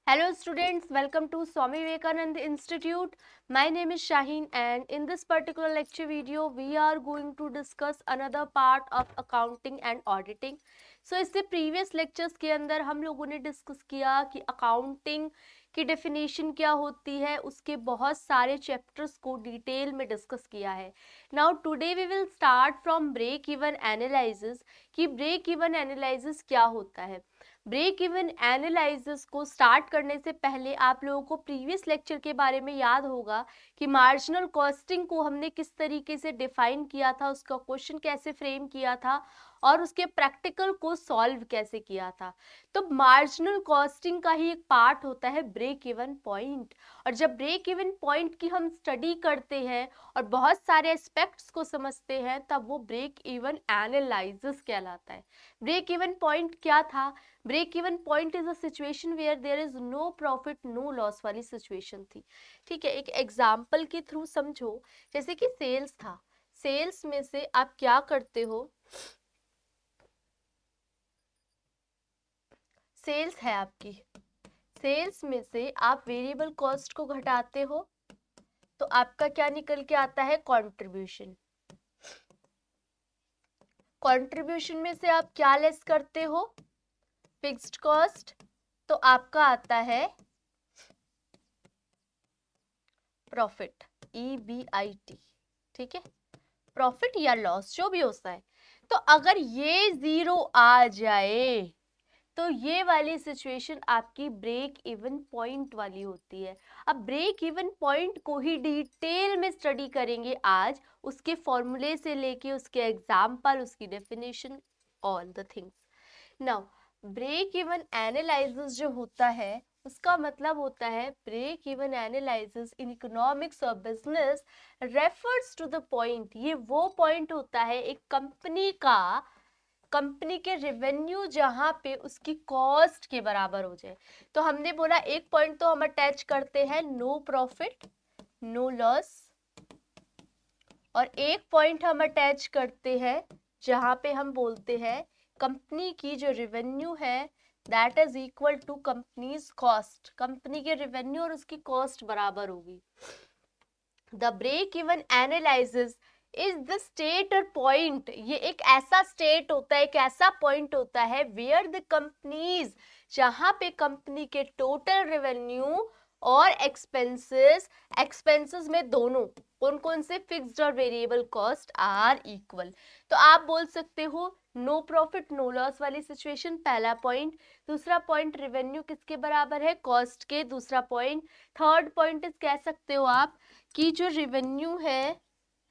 Hello students, welcome to Swami Vivekananda Institute. My name is Shaheen and in this particular lecture video we are going to discuss another part of accounting and auditing. So इससे previous lectures के अंदर हम लोगों ने discuss किया कि accounting की definition क्या होती है, उसके बहुत सारे chapters को detail में discuss किया है. Now today we will start from break even analysis कि break even analysis क्या होता है. ब्रेक इवन एनालिसिस को स्टार्ट करने से पहले आप लोगों को प्रीवियस लेक्चर के बारे में याद होगा कि मार्जिनल कॉस्टिंग को हमने किस तरीके से डिफाइन किया था, उसका क्वेश्चन कैसे फ्रेम किया था और उसके प्रैक्टिकल को सॉल्व कैसे किया था. तो मार्जिनल कॉस्टिंग का ही एक पार्ट होता है ब्रेक इवन पॉइंट. और जब ब्रेक इवन पॉइंट की हम स्टडी करते हैं और बहुत सारे एस्पेक्ट्स को समझते हैं तब वो ब्रेक इवन एनालिसिस कहलाता है. ब्रेक इवन पॉइंट क्या था? Break even point is a situation where there is no profit no loss वाली सिचुएशन थी. ठीक है, एक एग्जांपल के थ्रू समझो. जैसे कि सेल्स था, सेल्स में से आप क्या करते हो, सेल्स है आपकी, सेल्स में से आप वेरिएबल कॉस्ट को घटाते हो तो आपका क्या निकल के आता है? कंट्रीब्यूशन. कंट्रीब्यूशन में से आप क्या लेस करते हो? Fixed cost. तो आपका आता है प्रॉफिट, EBIT. ठीक है, प्रॉफिट या लॉस जो भी होता है. तो अगर ये जीरो आ जाए तो ये वाली सिचुएशन आपकी ब्रेक इवन पॉइंट वाली होती है. अब ब्रेक इवन पॉइंट को ही डिटेल में स्टडी करेंगे आज, उसके फॉर्मूले से लेके उसके एग्जाम्पल, उसकी definition, all the things. Now break even analysis जो होता है उसका मतलब होता है break even analysis in economics of business refers to the point. ये वो पॉइंट होता है एक कंपनी का, कंपनी के रेवेन्यू जहां पे उसकी कॉस्ट के बराबर हो जाए. तो हमने बोला एक पॉइंट तो हम अटैच करते हैं नो प्रॉफिट नो लॉस, और एक पॉइंट हम अटैच करते हैं जहां पे हम बोलते हैं कंपनी की जो रेवेन्यू है that is equal to company's cost. Company के रेवेन्यू और उसकी कॉस्ट बराबर होगी. The break even analysis is the state और पॉइंट. ये एक ऐसा स्टेट होता है, एक ऐसा पॉइंट होता है वेयर द कंपनीज, जहां पे कंपनी के टोटल रेवेन्यू और एक्सपेंसेस, एक्सपेंसेस में दोनों कौन कौन से फिक्स्ड और वेरिएबल कॉस्ट आर इक्वल. तो आप बोल सकते हो नो प्रॉफिट नो लॉस वाली सिचुएशन, पहला पॉइंट. दूसरा पॉइंट रेवेन्यू किसके बराबर है? कॉस्ट के. दूसरा पॉइंट, थर्ड पॉइंट इज कह सकते हो आप कि जो रेवेन्यू है,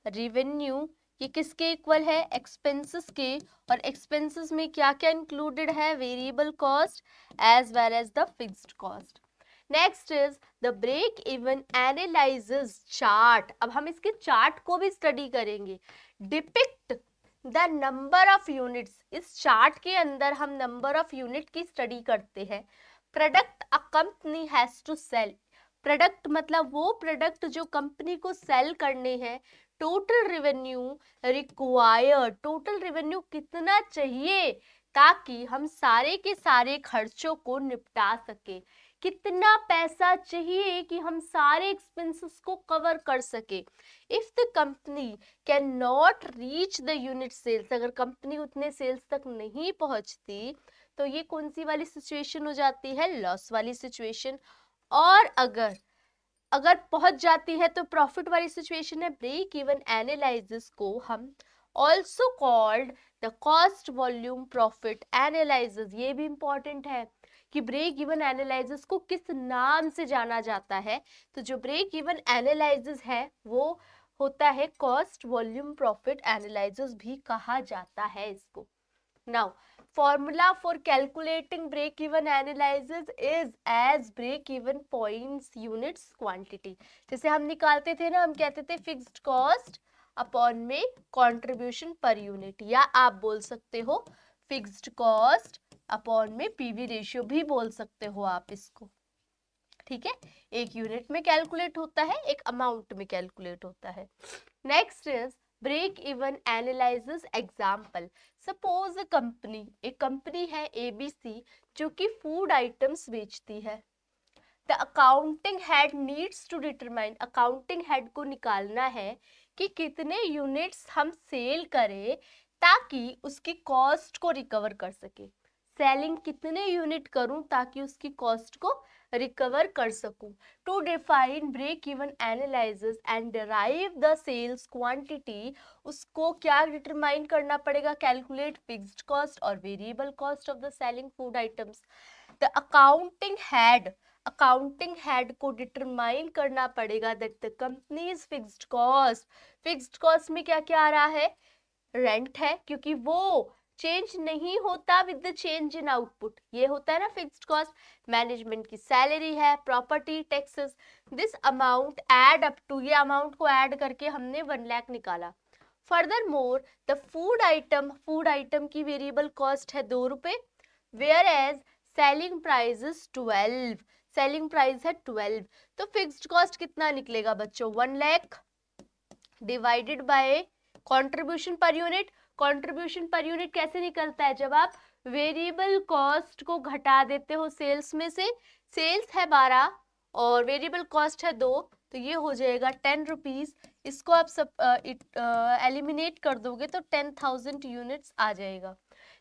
रेवेन्यू ये किसके इक्वल है? एक्सपेंसेस के. और एक्सपेंसेस में क्या क्या इंक्लूडेड है? Variable cost as well as the fixed cost. Next is the break even analysis chart. अब हम इसके चार्ट को भी स्टडी करेंगे. Depict the number of units. इस चार्ट के अंदर हम नंबर ऑफ यूनिट की स्टडी करते हैं. Product a company has to sell. Product मतलब वो प्रोडक्ट जो कंपनी को सेल करने हैं. Total revenue required, total revenue कितना चाहिए ताकि हम सारे के सारे खर्चों को निपटा सके. कितना पैसा चाहिए कि हम सारे एक्सपेंसेस को कवर कर सके. If the company can not reach the unit sales, अगर कंपनी उतने सेल्स तक नहीं पहुंचती तो ये कौन सी वाली सिचुएशन हो जाती है? लॉस वाली सिचुएशन. और अगर अगर पहुंच जाती है तो प्रॉफिट वाली सिचुएशन है. ब्रेक इवन एनालिसिस को हम also called the cost volume profit analysis. ये भी इंपॉर्टेंट है कि ब्रेक इवन एनालिसिस को किस नाम से जाना जाता है. तो जो ब्रेक इवन एनालिसिस है वो होता है कॉस्ट वॉल्यूम प्रॉफिट एनालिसिस भी कहा जाता है इसको. Now formula for calculating break even analysis is as break even points units quantity. जैसे हम निकालते थे ना, हम कहते थे फिक्स्ड कॉस्ट अपॉन में कंट्रीब्यूशन पर यूनिट, या आप बोल सकते हो फिक्स्ड कॉस्ट अपॉन में पीवी रेशियो भी बोल सकते हो आप इसको. ठीक है, एक यूनिट में कैलकुलेट होता है, एक अमाउंट में कैलकुलेट होता है. Next is break even analysis example. Suppose company, एक कंपनी है ABC जो कि फूड आइटम्स बेचती है. The accounting head needs to determine, accounting head को निकालना है कि कितने यूनिट्स हम सेल करें ताकि उसकी कॉस्ट को रिकवर कर सके। सेलिंग कितने यूनिट करूं ताकि उसकी कॉस्ट को रिकवर कर सकूं। To define break even analysis and derive the sales quantity, उसको क्या डिटरमाइन करना पड़ेगा, कैलकुलेट फिक्स्ड कॉस्ट और variable cost of the selling food items. The accounting head को डिटरमाइन करना पड़ेगा that the company's fixed cost, fixed cost में क्या क्या आ रहा है, रेंट है क्योंकि वो चेंज नहीं होता with the change in output, ये होता है ना फिक्स्ड कॉस्ट। मैनेजमेंट की सैलरी है, property, taxes, this amount add up to, ये अमाउंट को ऐड करके हमने 1 लाख निकाला। Furthermore the food item की वेरिएबल कॉस्ट है 2 रुपए, whereas selling price is 12, selling price है 12, तो फिक्स्ड कॉस्ट कितना निकलेगा बच्चों, 1 lakh divided by contribution per unit. Contribution per unit कैसे निकलता है, जब आप वेरिएबल कॉस्ट को घटा देते हो सेल्स में से, सेल्स है 12 और वेरिएबल कॉस्ट है 2, तो ये हो जाएगा 10 रुपीज। इसको आप सब एलिमिनेट कर दोगे तो 10,000 यूनिट्स आ जाएगा।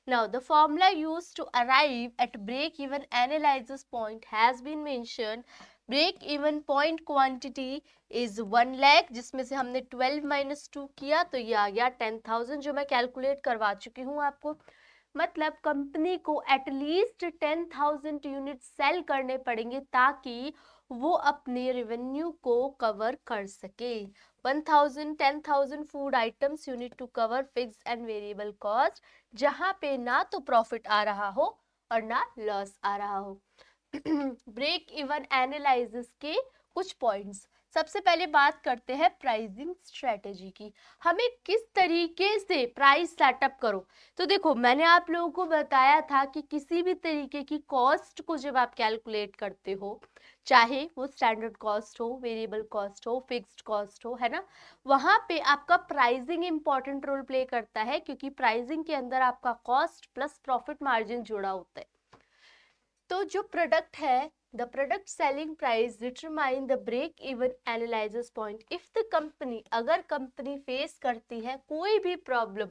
Now the formula used to arrive at break even analysis point has been mentioned. Break even point quantity is 1 lakh, जिसमें से हमने 12 minus 2 किया तो ये आ गया 10,000, जो मैं कैलकुलेट करवा चुकी हूँ आपको। मतलब कंपनी को एटलीस्ट 10,000 यूनिट सेल करने पड़ेंगे ताकि वो अपने रेवेन्यू को कवर कर सके। 10,000 food items unit to cover fixed and variable cost, जहां पे ना तो प्रॉफिट आ रहा हो और ना लॉस आ रहा हो। ब्रेक इवन एनालिसिस के कुछ पॉइंट्स, सबसे पहले बात करते हैं प्राइसिंग स्ट्रेटेजी की, हमें किस तरीके से प्राइस सेटअप करो। तो देखो मैंने आप लोगों को बताया था कि किसी भी तरीके की कॉस्ट को जब आप कैलकुलेट करते हो, चाहे वो स्टैंडर्ड कॉस्ट हो, वेरिएबल कॉस्ट हो, फिक्स्ड कॉस्ट हो, है ना, वहां पे आपका प्राइसिंग इंपॉर्टेंट रोल प्ले करता है क्योंकि प्राइसिंग के अंदर आपका कॉस्ट प्लस प्रॉफिट मार्जिन जुड़ा होता है। तो जो प्रोडक्ट है, the product selling price determine the break even analysis point. If the company, अगर कंपनी फेस करती है कोई भी प्रॉब्लम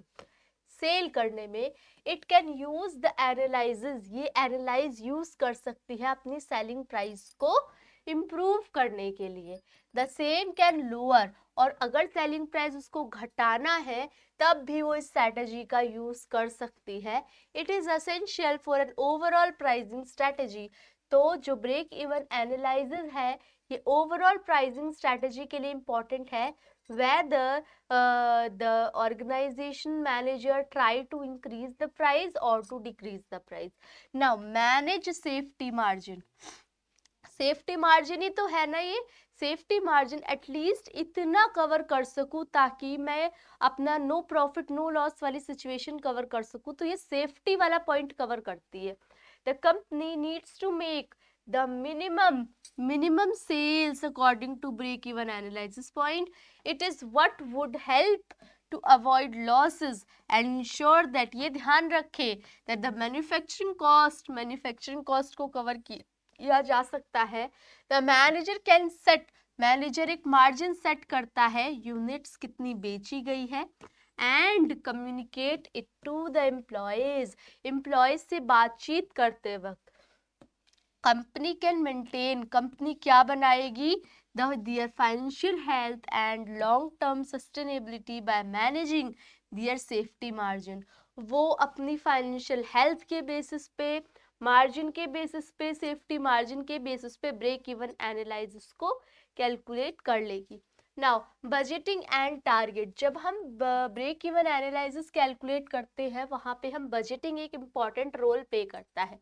सेल करने में, it can use the analysis, ये एनालाइज यूज कर सकती है अपनी सेलिंग प्राइस को इम्प्रूव करने के लिए। द सेम कैन लोअर, और अगर सेलिंग प्राइस उसको घटाना है तब भी वो इस स्ट्रैटेजी का यूज कर सकती है। It is essential for an overall pricing strategy. तो जो ब्रेक इवन एनालिसिस है ये ओवरऑल प्राइसिंग स्ट्रैटेजी के लिए इंपॉर्टेंट है। whether the organization manager try to increase the price or to decrease the price. Now manage safety margin, safety margin ही तो है ना, ये सेफ्टी मार्जिन एटलीस्ट इतना कवर कर सकूं ताकि मैं अपना नो प्रॉफिट नो लॉस वाली सिचुएशन कवर कर सकूं, तो ये सेफ्टी वाला पॉइंट कवर करती है। The company needs to make the minimum sales according to break even analysis point. It is what would help to avoid losses and ensure that, ये ध्यान रखे that the manufacturing cost को cover किया जा सकता है। The manager can set, manager एक margin set करता है, यूनिट्स कितनी बेची गई है, and communicate it to the employees से बातचीत करते वक्त। कंपनी कैन मेंटेन, कंपनी क्या बनाएगी, their financial health and long term sustainability by managing their safety margin। वो अपनी फाइनेंशियल हेल्थ के बेसिस पे, मार्जिन के बेसिस पे, सेफ्टी मार्जिन के बेसिस पे ब्रेक इवन एनालिसिस को कैलकुलेट कर लेगी। नाउ बजटिंग एंड टारगेट, जब हम ब्रेक इवन एनालिसिस कैलकुलेट करते हैं वहाँ पे हम बजटिंग एक इम्पॉर्टेंट रोल प्ले करता है।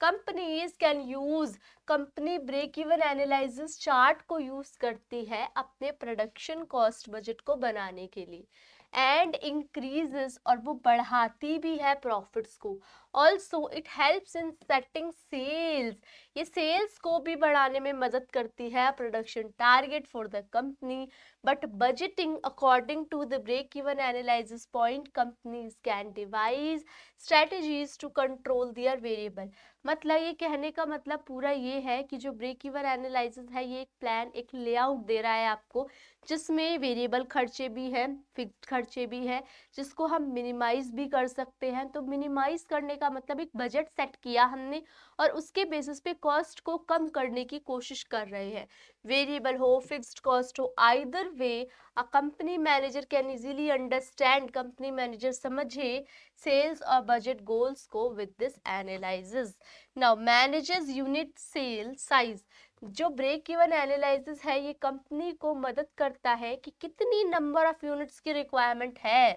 Companies can use, company break even analysis chart को यूज करती है अपने प्रोडक्शन कॉस्ट बजट को बनाने के लिए, एंड इंक्रीजेस, और वो बढ़ाती भी है प्रॉफिट्स को। Also it helps in setting sales, ये सेल्स को भी बढ़ाने में मदद करती है, production target for the company, but budgeting according to the break even analysis point companies can devise strategies to control their variable. मतलब ये कहने का मतलब पूरा ये है कि जो ब्रेक इवन एनालिसिस है ये एक प्लान, एक लेआउट दे रहा है आपको, जिसमें वेरिएबल खर्चे भी हैं, फिक्स्ड खर्चे भी हैं, जिसको हम मिनिमाइज भी कर सकते हैं। तो मिनिमाइज करने का मतलब एक बजट सेट किया हमने और उसके बेसिस पे कॉस्ट को कम करने की कोशिश कर रहे हैं, वेरिएबल हो फिक्स्ड कॉस्ट हो, either way a company manager can easily understand, company manager समझे सेल्स और बजट गोल्स को with this analysis. Now managers unit sale size, जो ब्रेक इवन एनालिसिस है ये कंपनी को मदद करता है कि कितनी नंबर ऑफ यूनिट्स की रिक्वायरमेंट है,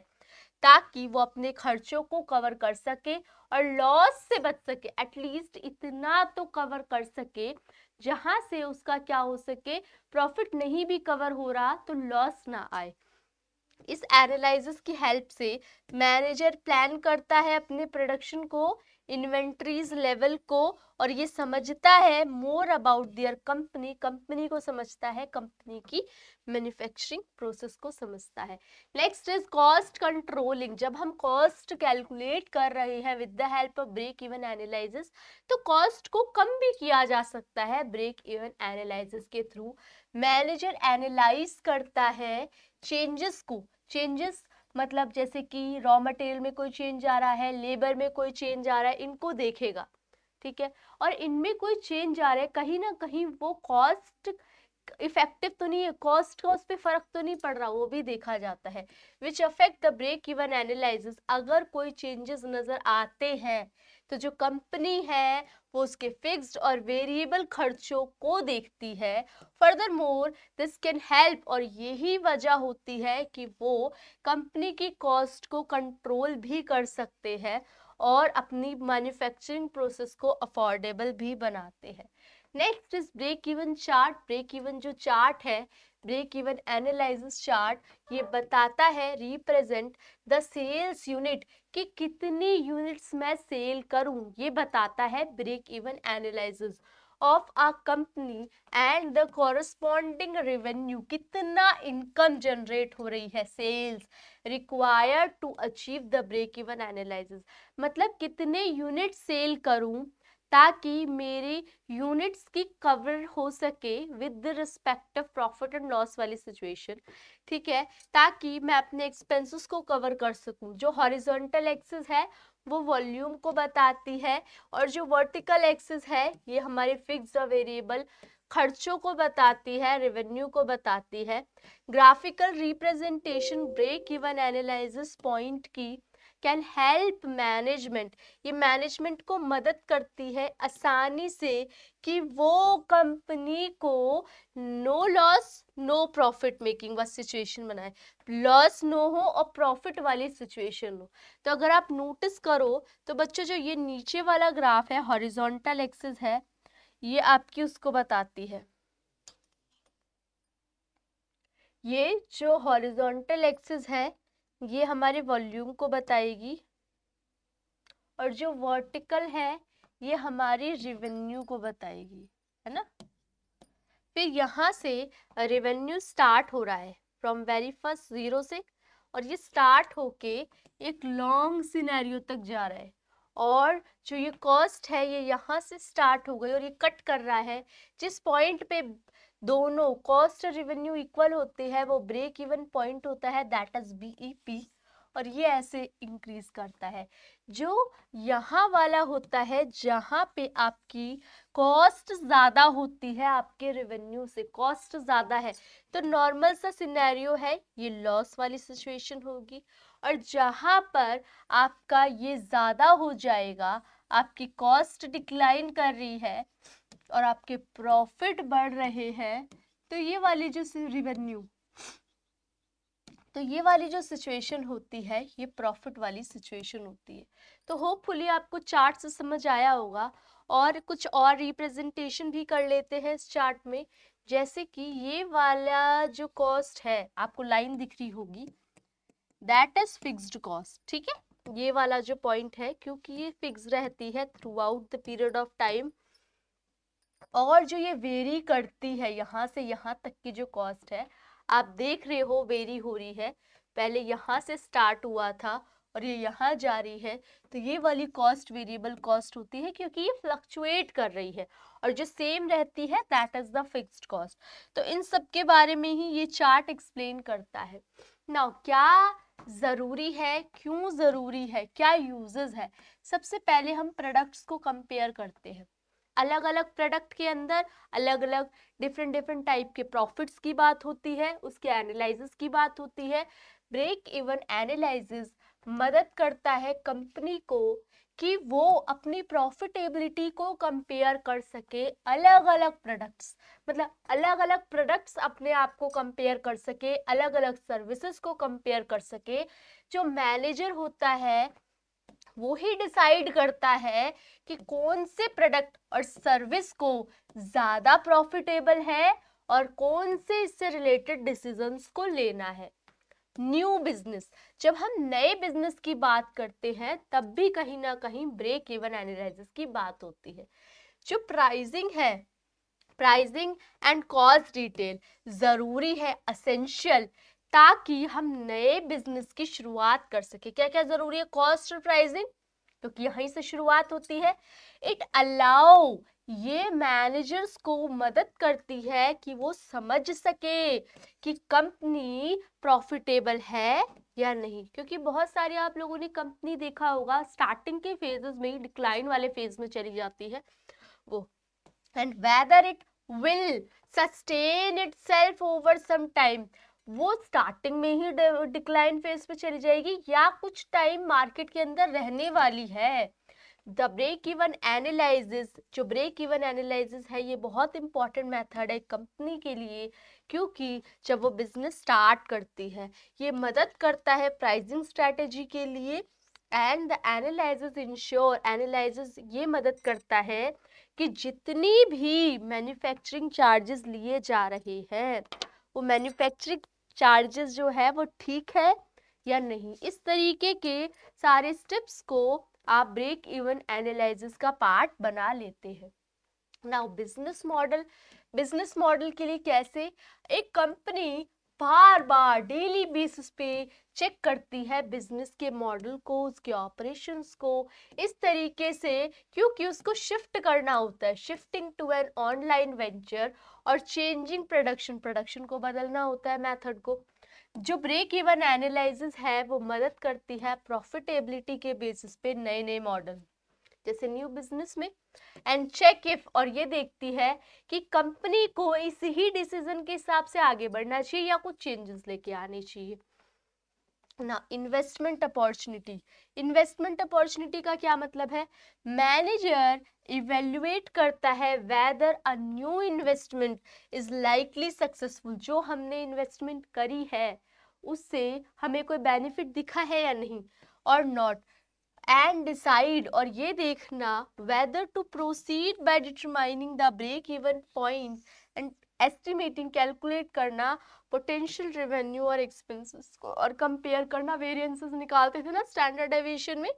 ताकि वो अपने खर्चों को कवर कर सके और लॉस से बच सके, एटलीस्ट इतना तो कवर कर सके जहां से उसका क्या हो सके, प्रॉफिट नहीं भी कवर हो रहा तो लॉस ना आए। इस एनालिसिस की हेल्प से मैनेजर प्लान करता है अपने प्रोडक्शन को, इन्वेंट्रीज लेवल को, और ये समझता है more about their company, company को समझता है, कंपनी की मैन्युफैक्चरिंग प्रोसेस को समझता है। नेक्स्ट इज कॉस्ट कंट्रोलिंग, जब हम कॉस्ट कैलकुलेट कर रहे हैं with the help of break even analysis, तो कॉस्ट को कम भी किया जा सकता है ब्रेक इवन एनालिसिस के थ्रू। मैनेजर एनालाइज करता है चेंजेस को, चेंजेस मतलब जैसे कि रॉ मटेरियल में कोई चेंज आ रहा है, लेबर में कोई चेंज आ रहा है, इनको देखेगा, ठीक है, और इनमें कोई चेंज आ रहा है, कहीं ना कहीं वो कॉस्ट इफेक्टिव तो नहीं है, कॉस्ट का उस पर फर्क तो नहीं पड़ रहा, वो भी देखा जाता है। Which affect the break even analysis, अगर कोई चेंजेस नजर आते हैं तो जो कंपनी है वो उसके फिक्स्ड और वेरिएबल खर्चों को देखती है। Further more this can help, और यही वजह होती है कि वो कंपनी की कॉस्ट को कंट्रोल भी कर सकते हैं और अपनी मैन्युफैक्चरिंग प्रोसेस को अफोर्डेबल भी बनाते हैं। Next is break even chart, break even जो चार्ट है, ब्रेक इवन एनालिसिस चार्ट, ये बताता है रिप्रेजेंट द सेल्स यूनिट, कि कितनी यूनिट्स मैं सेल करूं, ये बताता है break even analysis of a company and the corresponding revenue, कितना इनकम जनरेट हो रही है, sales required to achieve the break even analysis, मतलब कितने यूनिट सेल करूं ताकि मेरे यूनिट्स की कवर हो सके with the respective profit and loss वाली सिचुएशन, ठीक है, ताकि मैं अपने एक्सपेंसेस को कवर कर सकूं। जो हॉरिजॉन्टल एक्सिस है वो वॉल्यूम को बताती है और जो वर्टिकल एक्सिस है ये हमारे फिक्स्ड और वेरिएबल खर्चों को बताती है, रेवेन्यू को बताती है। Graphical representation break even analysis point की कैन हेल्प मैनेजमेंट, ये मैनेजमेंट को मदद करती है आसानी से कि वो कंपनी को no loss no profit making वाली सिचुएशन बनाए, लॉस नो हो और प्रॉफिट वाली सिचुएशन हो। तो अगर आप नोटिस करो तो बच्चों जो ये नीचे वाला ग्राफ है हॉरिजॉन्टल एक्सिस है, ये आपकी उसको बताती है, ये जो हॉरिजॉन्टल एक्सिस है ये हमारे वॉल्यूम को बताएगी और जो वर्टिकल है ये हमारी रेवेन्यू को बताएगी, है ना। फिर यहाँ से रेवेन्यू स्टार्ट हो रहा है फ्रॉम वेरी फर्स्ट जीरो से, और ये स्टार्ट होके एक लॉन्ग सिनेरियो तक जा रहा है, और जो ये कॉस्ट है ये यहाँ से स्टार्ट हो गई और ये कट कर रहा है, जिस पॉइंट पे दोनों कॉस्ट और रेवेन्यू इक्वल होते हैं वो ब्रेक इवन पॉइंट होता है, दैट इज BEP, और ये ऐसे इंक्रीज करता है। जो यहाँ वाला होता है जहाँ पे आपकी कॉस्ट ज़्यादा होती है आपके रेवेन्यू से, कॉस्ट ज़्यादा है तो नॉर्मल सा सिनेरियो है, ये लॉस वाली सिचुएशन होगी, और जहाँ पर आपका ये ज़्यादा हो जाएगा, आपकी कॉस्ट डिक्लाइन कर रही है और आपके प्रॉफिट बढ़ रहे हैं, तो ये वाली जो रेवेन्यू, तो ये वाली जो सिचुएशन होती है ये प्रॉफिट वाली सिचुएशन होती है। तो होपफुली आपको चार्ट से समझ आया होगा, और कुछ और रिप्रेजेंटेशन भी कर लेते हैं इस चार्ट में। जैसे कि ये वाला जो कॉस्ट है आपको लाइन दिख रही होगी, दैट इज फिक्स्ड कॉस्ट, ठीक है, ये वाला जो पॉइंट है, क्योंकि ये फिक्स रहती है through out the period of time, और जो ये वेरी करती है यहाँ से यहाँ तक की जो कॉस्ट है, आप देख रहे हो वेरी हो रही है, पहले यहाँ से स्टार्ट हुआ था और ये यहाँ जा रही है, तो ये वाली कॉस्ट वेरिएबल कॉस्ट होती है क्योंकि ये फ्लक्चुएट कर रही है, और जो सेम रहती है that is the fixed cost. तो इन सब के बारे में ही ये चार्ट एक्सप्लेन करता है। नाउ क्या जरूरी है, क्यों जरूरी है, क्या यूजेस है? सबसे पहले हम प्रोडक्ट्स को कंपेयर करते हैं। अलग अलग प्रोडक्ट के अंदर अलग अलग डिफरेंट टाइप के प्रॉफिट्स की बात होती है, उसके एनालिसिस की बात होती है। ब्रेक इवन एनालिसिस मदद करता है कंपनी को कि वो अपनी प्रॉफिटेबिलिटी को कंपेयर कर सके अलग अलग प्रोडक्ट्स, मतलब अलग अलग प्रोडक्ट्स अपने आप को कंपेयर कर सके, अलग अलग सर्विसेज को कंपेयर कर सके। जो मैनेजर होता है वो ही डिसाइड करता है कि कौन से प्रोडक्ट और सर्विस को ज्यादा प्रॉफिटेबल है और कौन से इससे रिलेटेड डिसीजंस को लेना है। न्यू बिजनेस, जब हम नए बिजनेस की बात करते हैं तब भी कहीं ना कहीं ब्रेक इवन एनालिसिस की बात होती है। जो प्राइसिंग है, प्राइसिंग एंड कॉस्ट डिटेल जरूरी है, असेंशियल, ताकि हम नए बिजनेस की शुरुआत कर सके। क्या क्या जरूरी है? कॉस्ट और प्राइसिंग, क्योंकि यहीं से शुरुआत होती है। इट अलाउ, ये मैनेजर्स को मदद करती है कि वो समझ सके कि कंपनी प्रॉफिटेबल है या नहीं, क्योंकि बहुत सारे आप लोगों ने कंपनी देखा होगा स्टार्टिंग के फेजेस में ही डिक्लाइन वाले फेज में चली जाती है वो, and whether it will sustain itself over some time, वो स्टार्टिंग में ही डिक्लाइन फेज पे चली जाएगी या कुछ टाइम मार्केट के अंदर रहने वाली है। द ब्रेक इवन एनालिसिस, जो ब्रेक इवन एनालिसिस है ये बहुत इंपॉर्टेंट मेथड है कंपनी के लिए, क्योंकि जब वो बिजनेस स्टार्ट करती है ये मदद करता है प्राइसिंग स्ट्रेटेजी के लिए। And the analysis ensure, analysis ये मदद करता है कि जितनी भी मैन्युफैक्चरिंग चार्जेस लिए जा रहे हैं वो मैन्युफैक्चरिंग चार्जेस जो है वो ठीक है या नहीं। इस तरीके के सारे स्टेप्स को आप ब्रेक इवन एनालिसिस का पार्ट बना लेते हैं। Now business model, business model के लिए कैसे एक कंपनी बार बार डेली बेसिस पे चेक करती है बिजनेस के मॉडल को, उसके ऑपरेशंस को, इस तरीके से, क्योंकि उसको शिफ्ट करना होता है, shifting to an online venture, और चेंजिंग प्रोडक्शन, प्रोडक्शन को बदलना होता है मेथड को। जो ब्रेक इवन एनालिसिस है वो मदद करती है प्रॉफिटेबिलिटी के बेसिस पे नए नए मॉडल, जैसे न्यू बिजनेस में, एंड चेक इफ, और ये देखती है कि कंपनी को इस ही डिसीजन के हिसाब से आगे बढ़ना चाहिए या कुछ चेंजेस लेके आने चाहिए ना। इन्वेस्टमेंट अपॉर्चुनिटी, इन्वेस्टमेंट अपॉर्चुनिटी का क्या मतलब है? मैनेजर इवेल्युएट करता है weather a new investment is likely successful, जो हमने इन्वेस्टमेंट करी है उससे हमें कोई बेनिफिट दिखा है या नहीं, और नॉट, एंड डिसाइड, और ये देखना whether to proceed by determining the break even point and estimating, calculate करना पोटेंशियल रेवेन्यू और एक्सपेंसेस को, और कंपेयर करना, वेरिएंसेस निकालते थे ना स्टैंडर्ड डेविएशन में,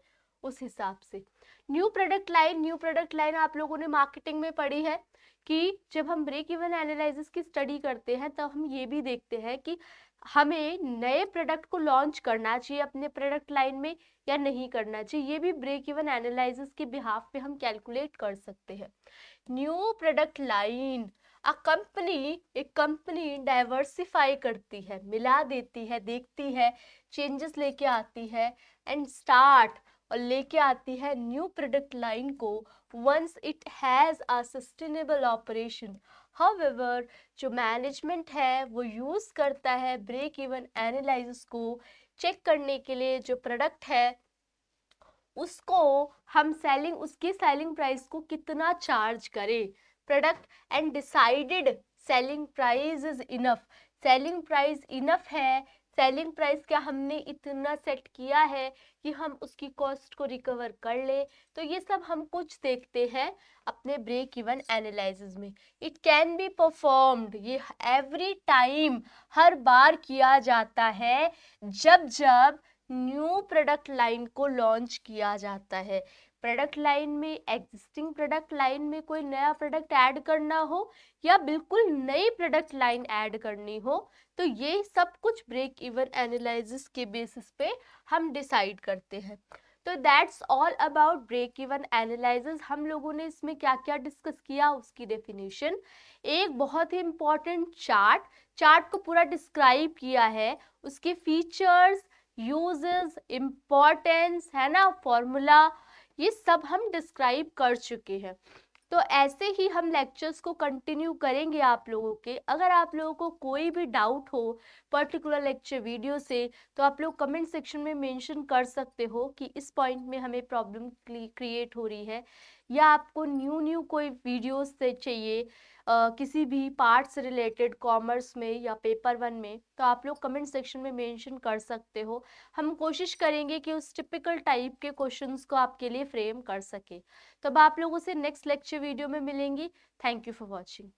उस हिसाब से। New product line, new product line आप लोगों ने मार्केटिंग में पढ़ी है कि जब हम ब्रेक इवन एनालिसिस की स्टडी करते हैं तब हम ये भी देखते हैं कि हमें नए प्रोडक्ट को लॉन्च करना चाहिए अपने प्रोडक्ट लाइन में या नहीं करना चाहिए, ये भी ब्रेक इवन एनालिसिस के बिहाफ पे हम कैलकुलेट कर सकते हैं। न्यू प्रोडक्ट लाइन, एक कंपनी डाइवर्सिफाई करती है, मिला देती है, देखती है, चेंजेस लेके आती है, एंड स्टार्ट, और लेके आती है न्यू प्रोडक्ट लाइन को once it has a sustainable operation. However, जो मैनेजमेंट है वो यूज करता है ब्रेक इवन एनालिसिस को चेक करने के लिए जो प्रोडक्ट है उसको हम सेलिंग, उसकी सेलिंग प्राइस को कितना चार्ज करें product, and decided selling price is enough, selling price enough है, सेलिंग प्राइस क्या हमने इतना सेट किया है कि हम उसकी कॉस्ट को रिकवर कर ले। तो ये सब हम कुछ देखते हैं अपने ब्रेक इवन एनालिसिस में। इट कैन बी परफॉर्म्ड, ये एवरी टाइम, हर बार किया जाता है जब जब न्यू प्रोडक्ट लाइन को लॉन्च किया जाता है। प्रोडक्ट लाइन में, एग्जिस्टिंग प्रोडक्ट लाइन में कोई नया प्रोडक्ट ऐड करना हो या बिल्कुल नई प्रोडक्ट लाइन ऐड करनी हो, तो ये सब कुछ ब्रेक इवन एनालिसिस के बेसिस पे हम डिसाइड करते हैं। तो that's all about break even analysis. हम लोगों ने इसमें क्या क्या डिस्कस किया, उसकी डेफिनेशन, एक बहुत ही इम्पॉर्टेंट चार्ट को पूरा डिस्क्राइब किया है, उसके फीचर्स, यूजेस, इम्पोर्टेंस, है ना, फॉर्मूला, ये सब हम डिस्क्राइब कर चुके हैं। तो ऐसे ही हम लेक्चर्स को कंटिन्यू करेंगे आप लोगों के। अगर आप लोगों को कोई भी डाउट हो पर्टिकुलर लेक्चर वीडियो से, तो आप लोग कमेंट सेक्शन में मेंशन कर सकते हो कि इस पॉइंट में हमें प्रॉब्लम क्रिएट हो रही है, या आपको न्यू कोई वीडियोस से चाहिए किसी भी पार्ट से रिलेटेड, कॉमर्स में या पेपर 1 में, तो आप लोग कमेंट सेक्शन में मेंशन कर सकते हो। हम कोशिश करेंगे कि उस टिपिकल टाइप के क्वेश्चंस को आपके लिए फ्रेम कर सके। तो अब आप लोगों से नेक्स्ट लेक्चर वीडियो में मिलेंगी। Thank you for watching.